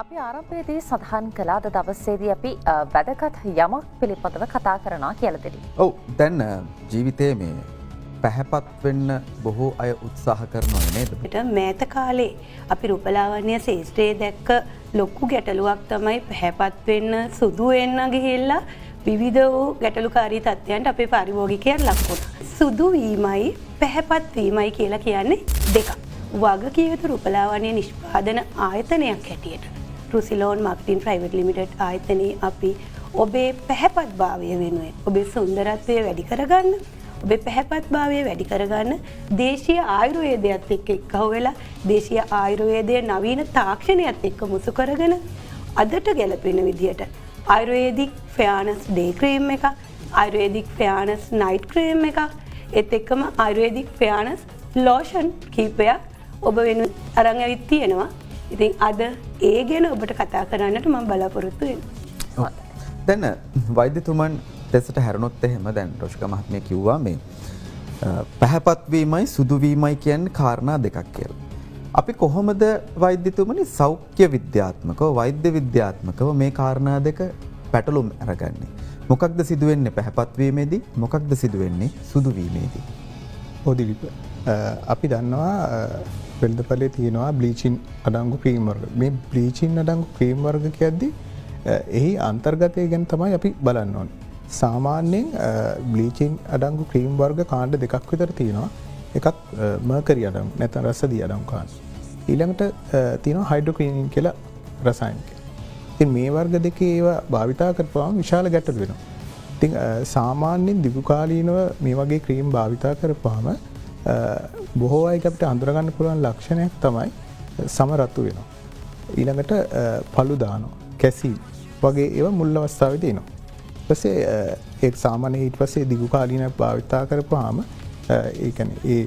අපි ආරම්භයේදී සඳහන් කළා අද දවසේදී අපි වැදගත් යමක් පිළිබඳව කතා කරනවා කියලා දෙවි. ඔව් දැන් ජීවිතයේ මේ පැහැපත් වෙන්න බොහෝ අය උත්සාහ කරනවා නේද? මෑත කාලේ අපි රූපලාවන්‍ය ශාස්ත්‍රයේ දැක්ක ලොකු ගැටලුවක් තමයි පැහැපත් වෙන්න සුදු වෙන්න ගිහිල්ලා විවිධ වූ ගැටලුකාරී තත්ත්වයන්ට අපේ පාරිභෝගිකයන් ලක් වුණා. සුදු වීමයි පැහැපත් වීමයි කියලා කියන්නේ දෙකක්. වගකිය යුතු රූපලාවන්‍ය නිෂ්පාදන ආයතනයක් හැටියට රුසිලෝන් මාකටින් ප්‍රයිවට් ලිමිටඩ් ආයතනයේ අපි ඔබේ පැහැපත් භාවය වෙනුවෙන් ඔබේ සුන්දරත්වය වැඩි කරගන්න ඔබේ පැහැපත් භාවය වැඩි කරගන්න දේශීය ආයුර්වේදයත් එක්ක එකහුව වෙලා දේශීය ආයුර්වේදයේ නවීන තාක්ෂණයත් එක්ක මුසු කරගෙන අදට ගැලපෙන විදියට ආයුර්වේදික් ෆෙයානස් ඩේ ක්‍රීම් එක ආයුර්වේදික් ෆෙයානස් නයිට් ක්‍රීම් එක ඒත් එක්කම ආයුර්වේදික් ෆෙයානස් ලෝෂන් කීපයක් ඔබ වෙනුවෙන් අරන් ඇවිත් තියෙනවා. ඉතින් අද ඒ ගැන ඔබට කතා කරන්නට මම බලාපොරොත්තු වෙනවා. දැන් වෛද්‍යතුමන් දෙසට හැරුණොත් එහෙම දැන් රොෂිකා මහත්මිය කිව්වා මේ පැහැපත් වීමයි සුදු වීමයි කියන්නේ කාරණා දෙකක් කියලා. අපි කොහොමද වෛද්‍යතුමනි සෞඛ්‍ය විද්‍යාත්මකව වෛද්‍ය විද්‍යාත්මකව මේ කාරණා දෙක පැටලුම් අරගන්නේ? මොකක්ද සිදු වෙන්නේ පැහැපත් වීමේදී? මොකක්ද සිදු වෙන්නේ සුදු වීමේදී? ඔදිලිප අපි දන්නවා වෙළඳපොලේ තියෙනවා බ්ලීචින් අඩංගු ක්‍රීම් වර්ග. මේ බ්ලීචින් අඩංගු ක්‍රීම් වර්ග කියද්දී එහි අන්තර්ගතය ගැන තමයි අපි බලන්න ඕනේ. සාමාන්‍යයෙන් බ්ලීචින් අඩංගු ක්‍රීම් වර්ග කාණ්ඩ දෙකක් විතර තියෙනවා. එකක් මර්කරි අඩංගු නැත්නම් රසදී අඩංගු කාණ්ඩ. ඊළඟට තියෙනවා හයිඩ්‍රොක්විනින් කියලා රසායනික. ඉතින් මේ වර්ග දෙකේ ඒවා භාවිතා කරපුවාම විශාල ගැටලු වෙනවා. ඉතින් සාමාන්‍යයෙන් දිගු කාලීනව මේ වගේ ක්‍රීම් භාවිතා කරපුවාම බොහෝ අයට අපිට අඳුරගන්න පුළුවන් ලක්ෂණයක් තමයි සම රතු වෙනවා. ඊළඟට පළු දානවා, කැසී වගේ ඒවා මුල් අවස්ථාවේදී එනවා. ඊට පස්සේ ඒක සාමාන්‍යයෙන් ඊට පස්සේ දිගු කාලීනව භාවිතා කරපුවාම ඒ කියන්නේ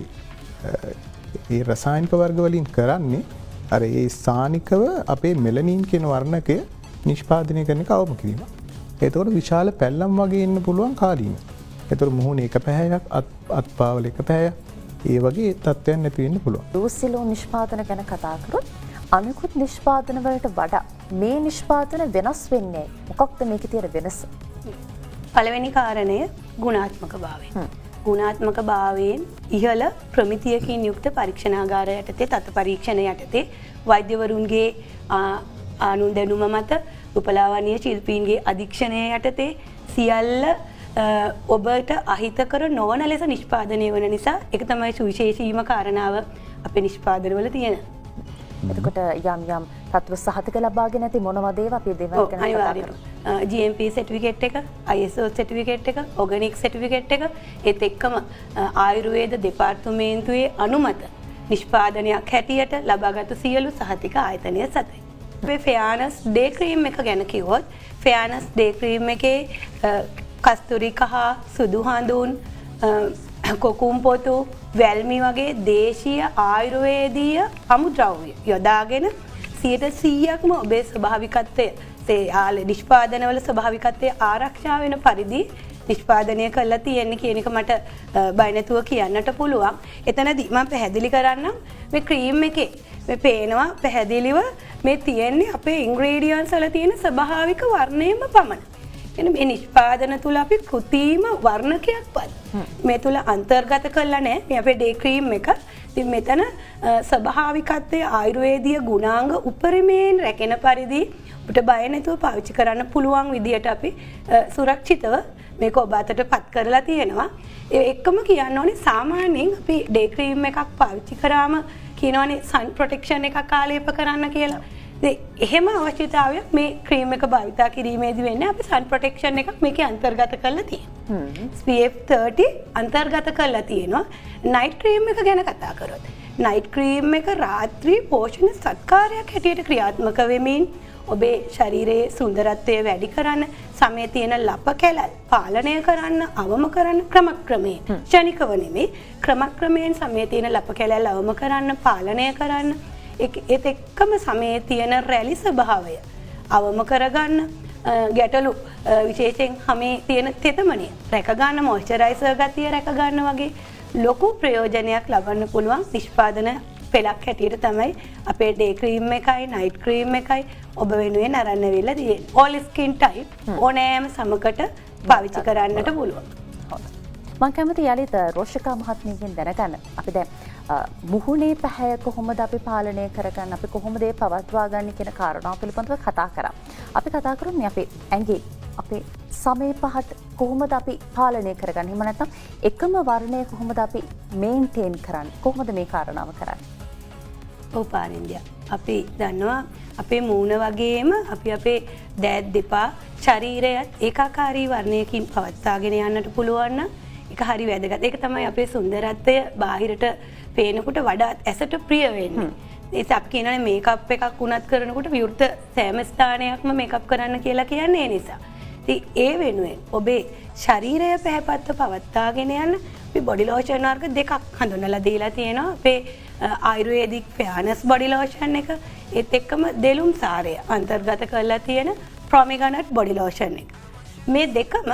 ඒ රසායනික වර්ග වලින් කරන්නේ අර ඒ ස්ථානිකව අපේ මෙලනින් කියන වර්ණකය නිෂ්පාදනය කරන එක අවම කිරීම. ඒතකොට විශාල පැල්ලම් වගේ එන්න පුළුවන් කාලීන. ඒතකොට මුහුණේ එක පැහැයක් අත්පාවල එක පැහැයක් ඒ වගේ තත්ත්වයන් නැති වෙන්න පුළුවන්. රුසිලෝන් නිෂ්පාදන ගැන කතා කරොත් අනිකුත් නිෂ්පාදන වලට වඩා මේ නිෂ්පාදන වෙනස් වෙන්නේ මොකක්ද මේකේ තියෙන වෙනස? පළවෙනි කාරණය ගුණාත්මක භාවය. ගුණාත්මක භාවයෙන් ඉහළ ප්‍රමිතියකින් යුක්ත පරීක්ෂණාගාර යටතේ තත් පරීක්ෂණ යටතේ වෛද්‍යවරුන්ගේ ආනුන් දැනුම මත රූපලාවන්‍ය ශිල්පීන්ගේ අධීක්ෂණය යටතේ සියල්ල ඔබට අහිතකර නොවන ලෙස නිෂ්පාදනය වන නිසා ඒක තමයි සුවිශේෂීම කාරණාව අපේ නිෂ්පාදනවල තියෙන. එතකොට යම් තත්ත්ව සහතික ලබාගෙන ඇති මොනවද ඒවා අපි දෙවල් ගැන කතා කරමු. GMP සර්ටිෆිකේට් එක, ISO සර්ටිෆිකේට් එක, ඕගනික් සර්ටිෆිකේට් එක ඒත් එක්කම ආයුර්වේද දෙපාර්තමේන්තුවේ අනුමත නිෂ්පාදනයක් හැටියට ලබාගත් සියලු සහතික ආයතනය සතයි. අපේ ෆෙයානස් ඩේ ක්‍රීම් එක ගැන කිව්වොත් ෆෙයානස් ඩේ ක්‍රීම් එකේ කස්තුරි කහ, සුදු හඳුන්, කොකුම් පොතු, වැල්මි වගේ දේශීය ආයුර්වේදීය අමුද්‍රව්‍ය යොදාගෙන 100%ක්ම ඔබේ ස්වභාවිකත්වය නිෂ්පාදනවල ස්වභාවිකත්වය ආරක්ෂා වෙන පරිදි නිෂ්පාදනය කරලා තියෙන්නේ කියන එක මට බය නැතුව කියන්නට පුළුවන්. එතනදී මම පැහැදිලි කරන්නම් මේ ක්‍රීම් එකේ මේ පේනවා පැහැදිලිව මේ තියෙන්නේ අපේ ඉන්ග්‍රීඩියන්ට්ස් වල තියෙන ස්වභාවික වර්ණයම පමණයි. මේ නිෂ්පාදන තුළ අපි කෘතිම වර්ණකයක්වත් මේ තුළ අන්තර්ගත කරලා නැහැ. මේ අපේ ඩේ ක්‍රීම් එක. ඉතින් මෙතන ස්වභාවිකත්වයේ ආයුර්වේදීය ගුණාංග උපරිමයෙන් රැකෙන පරිදි ඔබට බය නැතුව පාවිච්චි කරන්න පුළුවන් විදියට අපි සුරක්ෂිතව මේක ඔබ අතට පත් කරලා තියෙනවා. ඒ එක්කම කියන්න ඕනේ සාමාන්‍යයෙන් අපි ඩේ ක්‍රීම් එකක් පාවිච්චි කරාම කියනවානේ සන් ප්‍රොටෙක්ෂන් එකක් ආලේප කරන්න කියලා. එහෙම අවශ්‍යතාවයක් මේ ක්‍රීම් එක භාවිතා කිරීමේදී වෙන්නේ අපි සන් ප්‍රොටෙක්ෂන් එකක් මේකේ අන්තර්ගත කරලා තියෙනවා. SPF 30 අන්තර්ගත කරලා තියෙනවා. නයිට් ක්‍රීම් එක ගැන කතා කරොත් නයිට් ක්‍රීම් එක රාත්‍රී පෝෂණ සත්කාරයක් හැටියට ක්‍රියාත්මක වෙමින් ඔබේ ශරීරයේ සුන්දරත්වය වැඩි කරන්න, සමේ තියෙන ලප කැලල් පාලනය කරන්න, අවම කරන්න ක්‍රමක්‍රමයෙන් ක්ෂණිකව නෙමෙයි ක්‍රමක්‍රමයෙන් සමේ තියෙන ලප කැලල් අවම කරන්න, පාලනය කරන්න ඒත් එක්කම සමයේ තියෙන රැලි ස්වභාවය අවම කරගන්න ගැටලු විශේෂයෙන් හැමේ තියෙන තෙතමනිය රැක ගන්න මොයිස්චරයිසර් ගතිය රැක ගන්න වගේ ලොකු ප්‍රයෝජනයක් ලබන්න පුළුවන් නිෂ්පාදන පෙලක් හැටියට තමයි අපේ ඩේ ක්‍රීම් එකයි නයිට් ක්‍රීම් එකයි ඔබ වෙනුවෙන් අරන් වෙලා තියෙන්නේ. all skin type ඕනෑම සමකට පාවිච්චි කරන්නට පුළුවන්. මං කැමති යලිත රෝෂිකා මහත්මියගෙන් දැනගන්න. අපි දැන් මුහුණේ පැහැය කොහොමද අපි පාලනය කරගන්න, අපි කොහොමද ඒ පවත්වා ගන්න කියන කාරණාව පිළිබඳව කතා කරා. අපි කතා කරන්නේ අපේ ඇඟේ අපේ සමේ පහට කොහොමද අපි පාලනය කරගන්නේ? එහෙම නැත්නම් එකම වර්ණය කොහොමද අපි මේන්ටේන් කරන්නේ? කොහොමද මේ කාරණාව කරන්නේ? ඔව් පාරින්දියා. අපි දන්නවා අපේ මූණ වගේම අපි අපේ දෑත් දෙපා ශරීරයත් ඒකාකාරී වර්ණයකින් පවත්වාගෙන යන්නට පුළුවන් නම් ඒක හරි වැදගත්. ඒක තමයි අපේ සුන්දරත්වය බාහිරට පේනකොට වඩාත් ඇසට ප්‍රිය වෙන්නේ. ඒත් අපි කියනනේ මේකප් එකක් වුණත් කරනකොට විවෘත සෑම ස්ථානයක්ම මේකප් කරන්න කියලා කියන්නේ ඒ නිසා. ඉතින් ඒ වෙනුවෙන් ඔබේ ශරීරය පැහැපත්ව පවත්වාගෙන යන්න අපි බොඩි ලෝෂන් වර්ග දෙකක් හඳුන්වලා දීලා තියෙනවා. අපේ ආයුර්වේදික් ෆෙයානස් බොඩි ලෝෂන් එක ඒත් එක්කම දෙලුම් සාරය අන්තර්ගත කරලා තියෙන ප්‍රොමිගනට් බොඩි ලෝෂන් එක. මේ දෙකම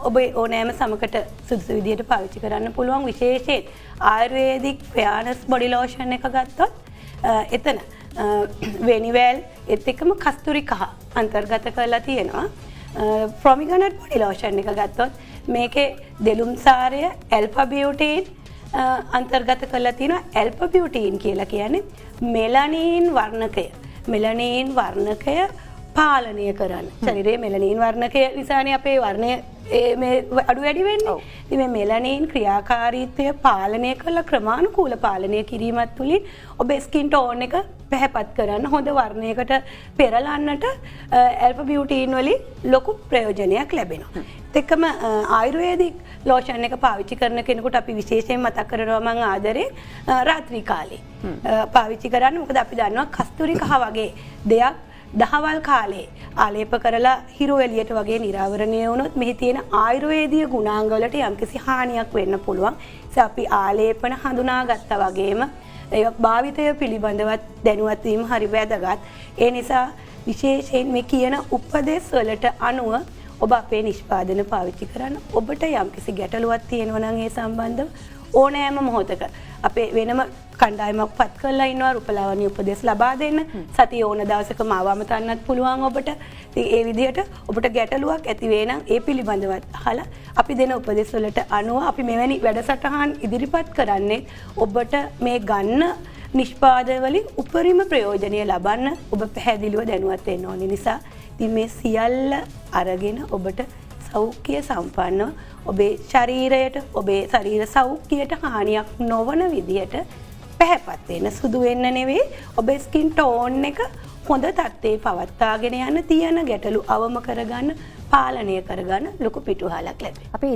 ඔබ ඕනෑම සමකට සුදුසු විදියට පාවිච්චි කරන්න පුළුවන්. විශේෂයෙන් ආයුර්වේදික් ෆෙයානස් බොඩි ලෝෂන් එක ගත්තොත් එතන වෙනිවැල් ඒත් එක්කම කස්තුරි කහ අන්තර්ගත කරලා තියෙනවා. ප්‍රොමිගනට් බොඩි ලෝෂන් එක ගත්තොත් මේකේ දෙලුම් සාරය ඇල්ෆා බියුටින් අන්තර්ගත කරලා තියෙනවා. ඇල්ෆා බියුටින් කියලා කියන්නේ මෙලනින් වර්ණකය. මෙලනින් වර්ණකය පාලනය කරන්න. ශරීරයේ මෙලනින් වර්ණකය නිසානේ අපේ වර්ණය මේ අඩු වැඩි වෙන්නේ. ඉතින් මේ මෙලනින් ක්‍රියාකාරීත්වය පාලනය කළ ක්‍රමානුකූල පාලනය කිරීමත් තුළින් ඔබේ ස්කින් ටෝන් එක පැහැපත් කරන්න හොඳ වර්ණයකට පෙරලන්නට ඇල්ෆා බියුටින් වලින් ලොකු ප්‍රයෝජනයක් ලැබෙනවා. ඒකම ආයුර්වේදික් ලෝෂන් එක පාවිච්චි කරන කෙනෙකුට අපි විශේෂයෙන් මතක් කරනවා මම ආදරේ රාත්‍රී කාලේ පාවිච්චි කරන්න. මොකද අපි දන්නවා කස්තුරි කහ වගේ දෙයක් දහවල් කාලේ ආලේප කරලා හිරු එළියට වගේ නිරාවරණය වුණොත් මෙහි තියෙන ආයුර්වේදීය ගුණාංග වලට යම්කිසි හානියක් වෙන්න පුළුවන්. ඒ අපි ආලේපන හඳුනාගත්තා වගේම ඒ භාවිතය පිළිබඳවත් දැනුවත් වීම හරි වැදගත්. ඒ නිසා විශේෂයෙන් මේ කියන උපදෙස් වලට අනුව ඔබ අපේ නිෂ්පාදන පාවිච්චි කරන්න. ඔබට යම්කිසි ගැටලුවක් තියෙනවා නම් ඒ සම්බන්ධව ඕනෑම මොහොතක අපේ වෙනම කණ්ඩායමක් පත් කරලා ඉන්නවා රූපලාවන්‍ය උපදෙස් ලබා දෙන්න. සතිය ඕන දවසක මාව අමතන්නත් පුළුවන් ඔබට. ඉතින් ඒ විදිහට ඔබට ගැටලුවක් ඇති වේ නම් ඒ පිළිබඳවත් අහලා අපි දෙන උපදෙස් වලට අනුව අපි මෙවැනි වැඩසටහන් ඉදිරිපත් කරන්නේ ඔබට මේ ගන්න නිෂ්පාදන වලින් උපරිම ප්‍රයෝජනය ලබන්න ඔබ පැහැදිලිව දැනුවත් වෙන්න ඕන නිසා ඉතින් මේ සියල්ල අරගෙන ඔබට සෞඛ්‍ය සම්පන්නව ඔබේ ශරීරයට ඔබේ ශරීර සෞඛ්‍යයට හානියක් නොවන විදියට පැහැපත් වෙන සුදු වෙන්න නෙවෙයි ඔබේ ස්කින් ටෝන් එක හොඳ තත්ත්වයේ පවත්වාගෙන යන තියෙන ගැටලු අවම කරගන්න පාලනය කරගන්න ලොකු පිටුහලක් ලැබේ. අපි